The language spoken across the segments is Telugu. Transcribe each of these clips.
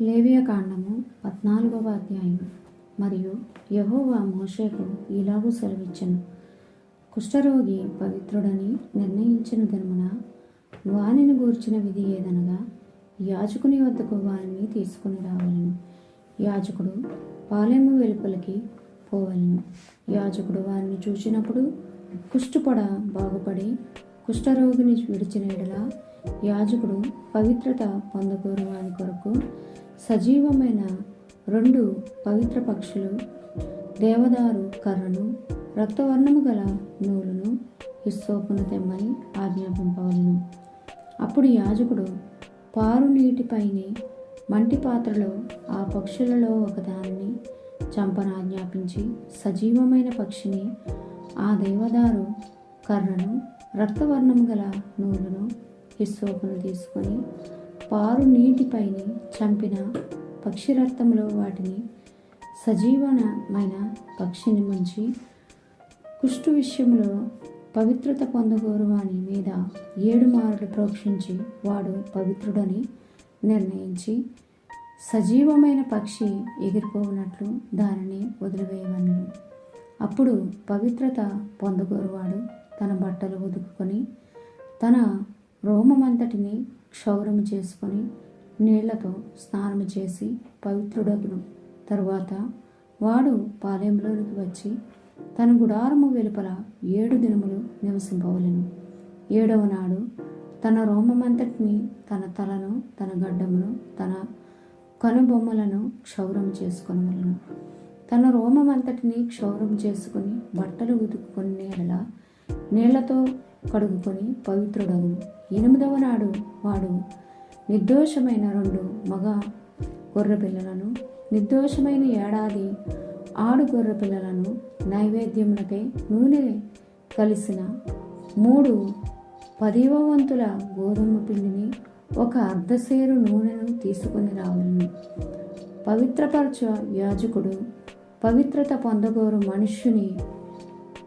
లేవియకాండము 14వ అధ్యాయం. మరియు యెహోవా మోషేకు ఇలాగు సెలవిచ్చెను, కుష్ఠరోగి పవిత్రుడని నిర్ణయించిన దినమున వానిని గూర్చిన విధి ఏదనగా, యాజకుని వద్దకు వానిని తీసుకుని రావలెను. యాజకుడు పాలెము వెలుపలికి పోవలెను. యాజకుడు వారిని చూచినప్పుడు కుష్ఠుపొడ బాగుపడి కుష్ఠరోగిని విడిచిన ఎడల యాజకుడు పవిత్రత పొందగోరు వాని కొరకు సజీవమైన 2 పవిత్ర పక్షులు, దేవదారు కర్రను, రక్తవర్ణము గల నూలును, హిస్సోపును తెమ్మని ఆజ్ఞాపింపవలెను. అప్పుడు యాజకుడు పారు నీటిపైని మంటి పాత్రలో ఆ పక్షులలో ఒకదానిని చంపనాజ్ఞాపించి సజీవమైన పక్షిని, ఆ దేవదారు కర్రను, రక్తవర్ణము గల నూలును, హిస్సోపును తీసుకొని పారు నీటిపైని చంపిన పక్షి రక్తంలో వాటిని సజీవమైన పక్షిని ముంచి కుష్టు విషయంలో పవిత్రత పొందగోరు వాని మీద 7 మారులు ప్రోక్షించి వాడు పవిత్రుడని నిర్ణయించి సజీవమైన పక్షి ఎగిరిపోవునట్లు దానిని వదిలివేయవలెను. అప్పుడు పవిత్రత పొందగోరువాడు తన బట్టలు ఉదుకుకొని తన రోమమంతటిని క్షౌరము చేసుకొని నీళ్లతో స్నానము చేసి పవిత్రుడగును. తరువాత వాడు పాలెంలోనికి వచ్చి తన గుడారము వెలుపల 7 దినములు నివసింపవలెను. 7వ నాడు తన రోమమంతటిని, తన తలను, తన గడ్డమును, తన కనుబొమ్మలను క్షౌరం చేసుకొనవలెను. తన రోమమంతటిని క్షౌరం చేసుకుని బట్టలు ఉతుకుకొని నీళ్లతో కడుగుకొని పవిత్రుడగును. 8వ నాడు వాడు నిర్దోషమైన 2 మగ గొర్రె పిల్లలను, నిర్దోషమైన ఏడాది ఆడు గొర్రె పిల్లలను, నైవేద్యములకై నూనె కలిసిన 3 10వ వంతుల గోధుమ పిండిని, 1 అర్ధసేరు నూనెను తీసుకొని రావలను. పవిత్రపరచ యాజకుడు పవిత్రత పొందగోరు మనుష్యుని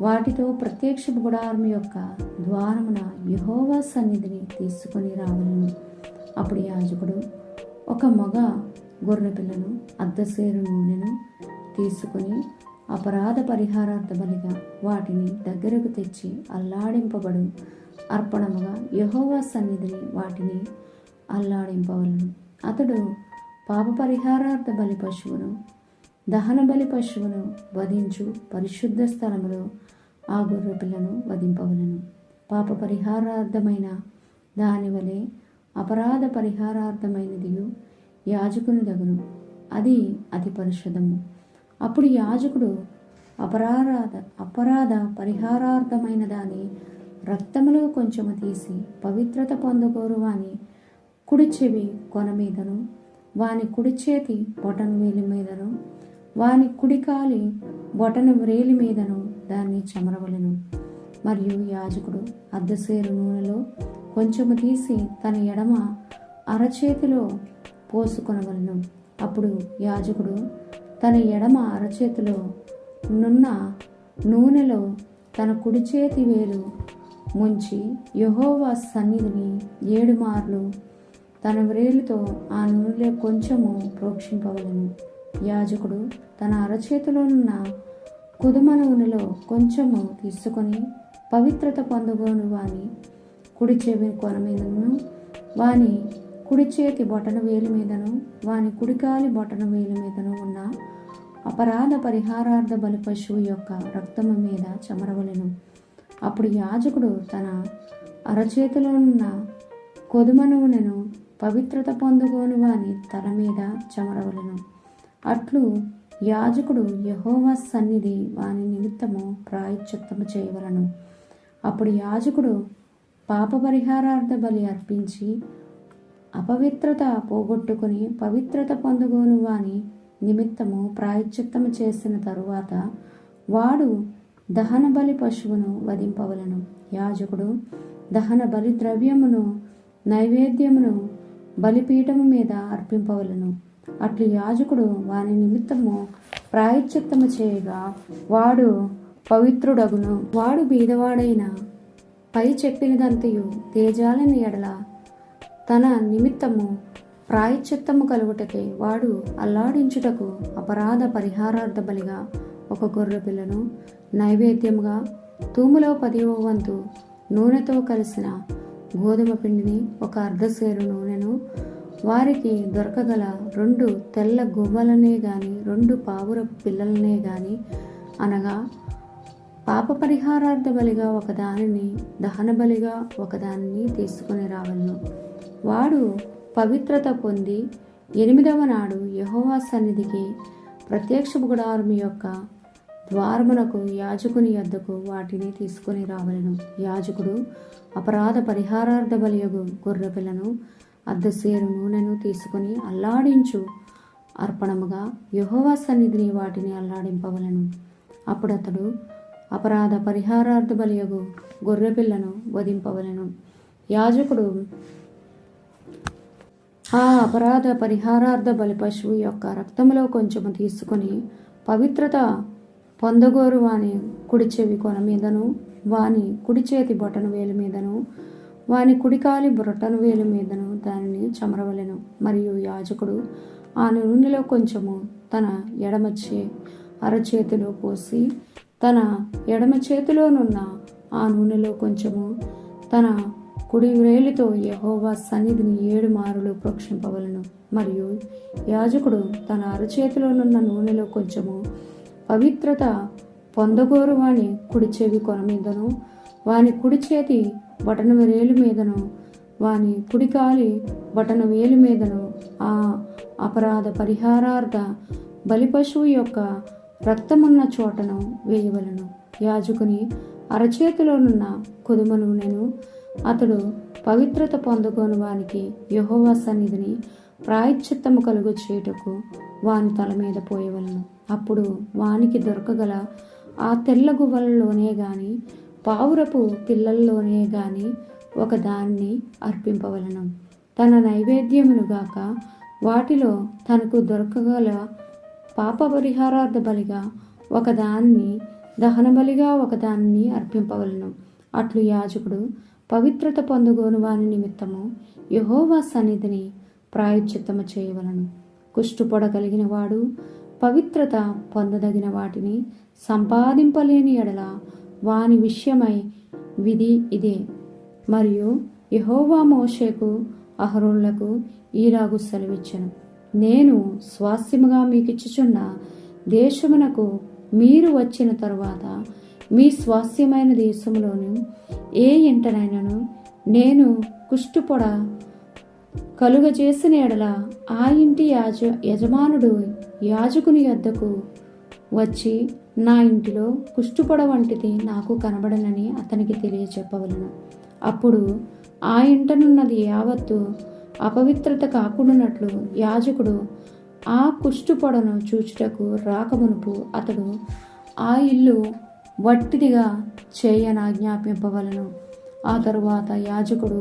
వాటితో ప్రత్యక్ష గుడారం యొక్క ద్వారమున యెహోవా సన్నిధిని తీసుకొని రావలను. అప్పుడు యాజకుడు 1 మగ గొర్రె పిల్లను, అర్ధసేరు నూనెను తీసుకొని అపరాధ పరిహారార్థ బలిగా వాటిని దగ్గరకు తెచ్చి అల్లాడింపబడు అర్పణముగా యెహోవా సన్నిధిని వాటిని అల్లాడింపవలను. అతడు పాప పరిహారార్థ బలి పశువును, దహన బలి పశువును వధించు పరిశుద్ధ స్థలములో ఆ గొర్రె పిల్లను వధింపవలను. పాప పరిహారార్థమైన దాని వలె అపరాధ పరిహారార్థమైనదియు యాజకుని దగును, అది అతి పరిశుద్ధము. అప్పుడు యాజకుడు అపరాధ పరిహారార్థమైన దాని రక్తములో కొంచెము తీసి పవిత్రత పొందగోరు వాని కుడి చెవి కొన మీదను, వాని కుడి చేతి బొటన వేలి మీదను, వాని కుడికాలి బొటన వ్రేలి మీదను దాన్ని చెమరవలెను. మరియు యాజకుడు అర్ధసేరు నూనెలో కొంచెము తీసి తన ఎడమ అరచేతిలో పోసుకొనవలెను. అప్పుడు యాజకుడు తన ఎడమ అరచేతిలో నున్న నూనెలో తన కుడి చేతి వేలు ముంచి యెహోవా సన్నిధిని 7 మార్లు తన వ్రేలితో ఆ నూనెలో కొంచెము ప్రోక్షింపవలెను. యాజకుడు తన అరచేతిలోనున్న కుదుమ నూనెలో కొంచెము తీసుకొని పవిత్రత పొందగోను వాని కుడి చెవి కొన మీదను, వాని కుడి చేతి బొటన వేలి మీదను, వాని కుడికాలి బొటన వేలి మీదను ఉన్న అపరాధ పరిహారార్థ బలి పశువు యొక్క రక్తము మీద చెమరవలెను. అప్పుడు యాజకుడు తన అరచేతిలో ఉన్న కొదుమ నూనెను పవిత్రత పొందగోను వాని తల మీద చెమరవలెను. అట్లు యాజకుడు యెహోవా సన్నిధి వాని నిమిత్తము ప్రాయశ్చిత్తము చేయవలను. అప్పుడు యాజకుడు పాప పరిహారార్థ బలి అర్పించి అపవిత్రత పోగొట్టుకుని పవిత్రత పొందగోను వాని నిమిత్తము ప్రాయశ్చిత్తము చేసిన తరువాత వాడు దహన బలి పశువును వధింపవలను. యాజకుడు దహన బలి ద్రవ్యమును, నైవేద్యమును బలిపీఠము మీద అర్పింపవలను. అట్లు యాజకుడు వాని నిమిత్తము ప్రాయశ్చిత్తము చేయగా వాడు పవిత్రుడగును. వాడు బీదవాడైన పై చెప్పినదంతయు తేజాలని ఎడల తన నిమిత్తము ప్రాయశ్చిత్తము కలుగుటకే వాడు అల్లాడించుటకు అపరాధ పరిహారార్థ బలిగా ఒక గొర్రె పిల్లను, నైవేద్యముగా తూములో 10వ వంతు నూనెతో కలిసిన గోధుమ పిండిని, ఒక అర్ధసేరు నూనెను, వారికి దొరకగల 2 తెల్ల గువ్వలనే గాని 2 పావురపు పిల్లలనే గాని, అనగా పాప పరిహారార్థ బలిగా ఒకదానిని, దహన బలిగా ఒకదానిని తీసుకుని రావలను. వాడు పవిత్రత పొంది 8వ నాడు యెహోవా సన్నిధికి ప్రత్యక్ష గుడారము యొక్క ద్వారమునకు యాజకుని యొద్దకు వాటిని తీసుకుని రావలను. యాజకుడు అపరాధ పరిహారార్థ బలియగు గొర్రె పిల్లను, అర్ధసేరు నూనెను తీసుకుని అల్లాడించు అర్పణముగా యెహోవా సన్నిధిని వాటిని అల్లాడింపవలను. అప్పుడు అతడు అపరాధ పరిహారార్థ బలియగు గొర్రె పిల్లను వధింపవలను. యాజకుడు ఆ అపరాధ పరిహారార్థ బలి పశువు యొక్క రక్తములో కొంచెము తీసుకుని పవిత్రత పొందగోరు వాని కుడి చెవి కొన మీదను, వాని కుడి చేతి బొటన వేలు మీదను, వాని కుడికాలి బొటన వేలు మీదను దానిని చమరవలెను. మరియు యాజకుడు ఆ నూనెలో కొంచెము తన ఎడమ అరచేతిలో పోసి, తన ఎడమ చేతిలోనున్న ఆ నూనెలో కొంచెము తన కుడి వ్రేలితో యెహోవా సన్నిధిని 7 మారులు ప్రోక్షింపవలను. మరియు యాజకుడు తన అరచేతిలోనున్న నూనెలో కొంచెము పవిత్రత పొందగోరు వాని కుడి చెవి కొన మీదను, వాని కుడి చేతి బటన వేలు మీదను, వాని కుడికాలి బటన వేలు మీదను ఆ అపరాధ పరిహారార్థ బలి పశువు యొక్క రక్తమున్న చోటను వేయవలను. యాజకుని అరచేతిలోనున్న కొదుమ నూనెను అతడు పవిత్రత పొందగోను వానికి యెహోవా సన్నిధిని ప్రాయశ్చిత్తము కలుగు చేయుటకు వాని తల మీద పోయవలను. అప్పుడు వానికి దొరకగల ఆ తెల్ల గువ్వలలోనే గాని పావురపు పిల్లల్లోనే గాని ఒక దాన్ని అర్పింపవలను. తన నైవేద్యమును గాక వాటిలో తనకు దొరకగల పాప పరిహారార్థ బలిగా ఒకదాన్ని, దహన బలిగా ఒకదాన్ని అర్పింపవలను. అట్లు యాజకుడు పవిత్రత పొందగోను వాని నిమిత్తము యెహోవా సన్నిధిని ప్రాయశ్చిత్తము చేయవలను. కుష్టుపొడగలిగిన వాడు పవిత్రత పొందదగిన వాటిని సంపాదింపలేని ఎడల వాని విషయమై విధి ఇదే. మరియు యెహోవా మోషేకు అహరోనులకు ఈలాగు సెలవిచ్చెను: నేను స్వాస్థ్యముగా మీకిచ్చుచున్న దేశమునకు మీరు వచ్చిన తరువాత మీ స్వాస్థ్యమైన దేశములోను ఏ ఇంటనైనను నేను కుష్టుపొడ కలుగజేసిన ఎడల ఆ ఇంటి యజమానుడు యాజకుని యొద్దకు వచ్చి, నా ఇంటిలో కుష్టుపొడ వంటిది నాకు కనబడనని అతనికి తెలియచెప్పవలను. అప్పుడు ఆ ఇంటనున్నది యావత్తు అపవిత్రత కాకుండానట్లు యాజకుడు ఆ కుష్టుపొడను చూచుటకు రాకమునుపు అతడు ఆ ఇల్లు వట్టిదిగా చేయనాజ్ఞాపింపవలను. ఆ తరువాత యాజకుడు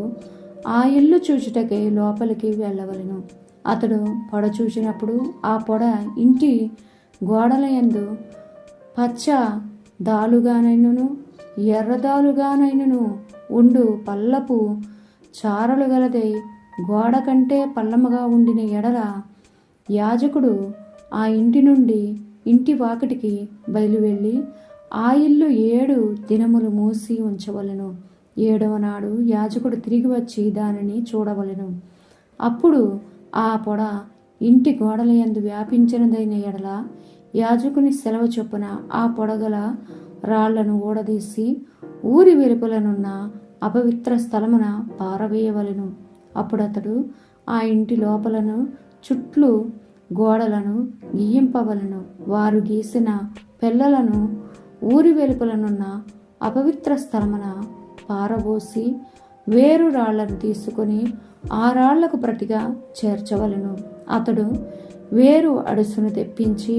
ఆ ఇల్లు చూచుటకై లోపలికి వెళ్ళవలెను. అతడు పొడ చూచినప్పుడు ఆ పొడ ఇంటి గోడల యందు పచ్చ దాలుగానైనను ఎర్రదాలుగానైనను ఉండు పల్లపు చారలు గలదై గోడ కంటే పల్లముగా ఉండిన ఎడల యాజకుడు ఆ ఇంటి నుండి ఇంటి వాకిటికి బయలువెళ్ళి ఆ ఇల్లు 7 దినములు మూసి ఉంచవలెను. 7వ నాడు యాజకుడు తిరిగి వచ్చి దానిని చూడవలెను. అప్పుడు ఆ పొడ ఇంటి గోడల యందు వ్యాపించినదైన ఎడల యాజకుని సెలవు చొప్పున ఆ పొడగల రాళ్లను ఊడదీసి ఊరి వెలుపలనున్న అపవిత్ర స్థలమున పారవేయవలెను. అప్పుడు అతడు ఆ ఇంటి లోపలను చుట్లు గోడలను గీయింపవలను. వారు గీసిన పెళ్లలను ఊరి వెలుపలనున్న అపవిత్ర స్థలమున పారబోసి వేరు రాళ్లను తీసుకుని ఆ రాళ్లకు ప్రతిగా చేర్చవలను. అతడు వేరు అడుసును తెప్పించి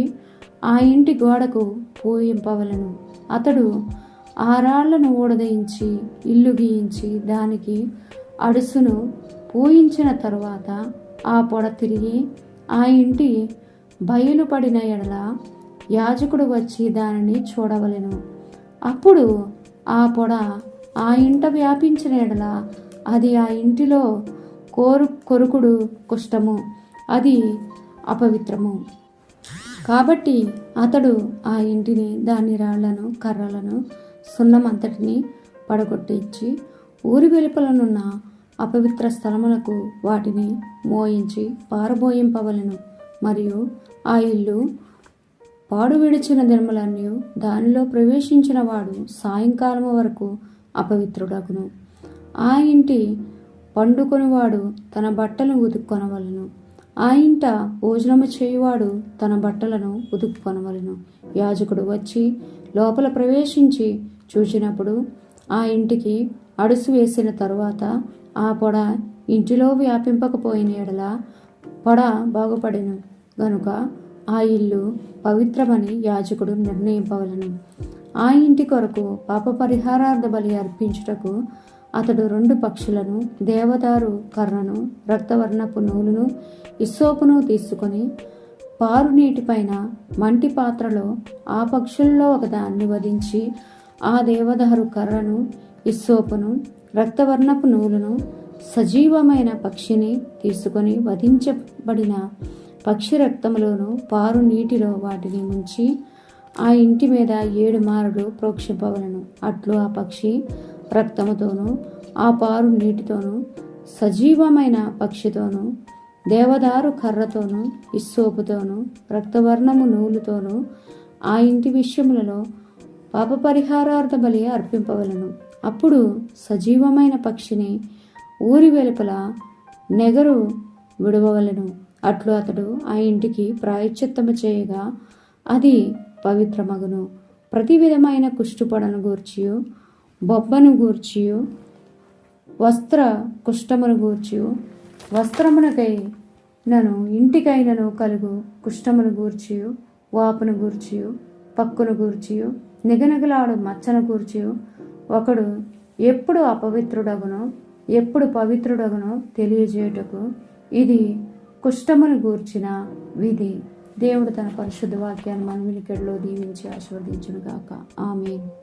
ఆ ఇంటి గోడకు పూయింపవలను. అతడు ఆ రాళ్లను ఊడదయించి ఇల్లు గీయించి దానికి అడుసును పూయించిన తరువాత ఆ పొడ తిరిగి ఆ ఇంటి బయలుపడిన ఎడల యాజకుడు వచ్చి దానిని చూడవలెను. అప్పుడు ఆ పొడ ఆ ఇంట వ్యాపించిన ఎడల అది ఆ ఇంటిలో కొరుకుడు కుష్టము, అది అపవిత్రము. కాబట్టి అతడు ఆ ఇంటిని, దాని రాళ్లను, కర్రలను, సున్నమంతటిని పడగొట్టించి ఊరి వెలుపలనున్న అపవిత్ర స్థలములకు వాటిని మోయించి పారబోయింపవలెను. మరియు ఆ ఇల్లు పాడు విడిచిన దినములన్నీ దానిలో ప్రవేశించిన వాడు సాయంకాలము వరకు అపవిత్రుడగును. ఆ ఇంటి పండుకొనివాడు తన బట్టలను ఉతుక్కొనవలెను. ఆ ఇంట భోజనము చేయువాడు తన బట్టలను ఉతుక్కొనవలెను. యాజకుడు వచ్చి లోపల ప్రవేశించి చూచినప్పుడు ఆ ఇంటికి అడుసు వేసిన తరువాత ఆ పొడ ఇంటిలో వ్యాపింపకపోయిన ఎడల పొడ బాగుపడెను గనుక ఆ ఇల్లు పవిత్రమని యాజకుడు నిర్ణయింపవలెను. ఆ ఇంటి కొరకు పాప పరిహారార్థ బలి అర్పించుటకు అతడు 2 పక్షులను, దేవదారు కర్రను, రక్తవర్ణపు నూలును, ఇస్సోపును తీసుకొని పారు నీటిపైన మంటి పాత్రలో ఆ పక్షుల్లో ఒకదాన్ని వధించి ఆ దేవదారు కర్రను, ఇస్సోపును, రక్తవర్ణపు నూలును, సజీవమైన పక్షిని తీసుకొని వధించబడిన పక్షి రక్తములోను పారు నీటిలో వాటిని ముంచి ఆ ఇంటి మీద 7 మారులు ప్రోక్షింపవలను. అట్లు ఆ పక్షి రక్తముతోనూ ఆ పారు నీటితోనూ సజీవమైన పక్షితోనూ దేవదారు కర్రతోనూ ఇస్సోపుతోనూ రక్తవర్ణము నూలుతోనూ ఆ ఇంటి విషయములలో పాప పరిహారార్థ బలి అర్పింపవలను. అప్పుడు సజీవమైన పక్షిని ఊరి వెలుపల నెగరు విడవవలెను. అట్లు అతడు ఆ ఇంటికి ప్రాయశ్చిత్తము చేయగా అది పవిత్రమగును. ప్రతి విధమైన కుష్టుపడను గూర్చియు, బొబ్బను గూర్చియు, వస్త్ర కుష్టమును గూర్చియు, వస్త్రమునకైనను ఇంటికైనను కలుగు కుష్టమును గూర్చియు, వాపును గూర్చియు, పక్కును గూర్చియు, నిగనిగలాడు మచ్చను గూర్చియు ఒకడు ఎప్పుడు అపవిత్రుడగునో ఎప్పుడు పవిత్రుడగునో తెలియజేయుటకు ఇది కుష్టమును గూర్చిన విధి. దేవుడు తన పరిశుద్ధ వాక్యాన్ని మన వినికిడిలో దీవించి ఆశీర్వదించును గాక. ఆమేన్.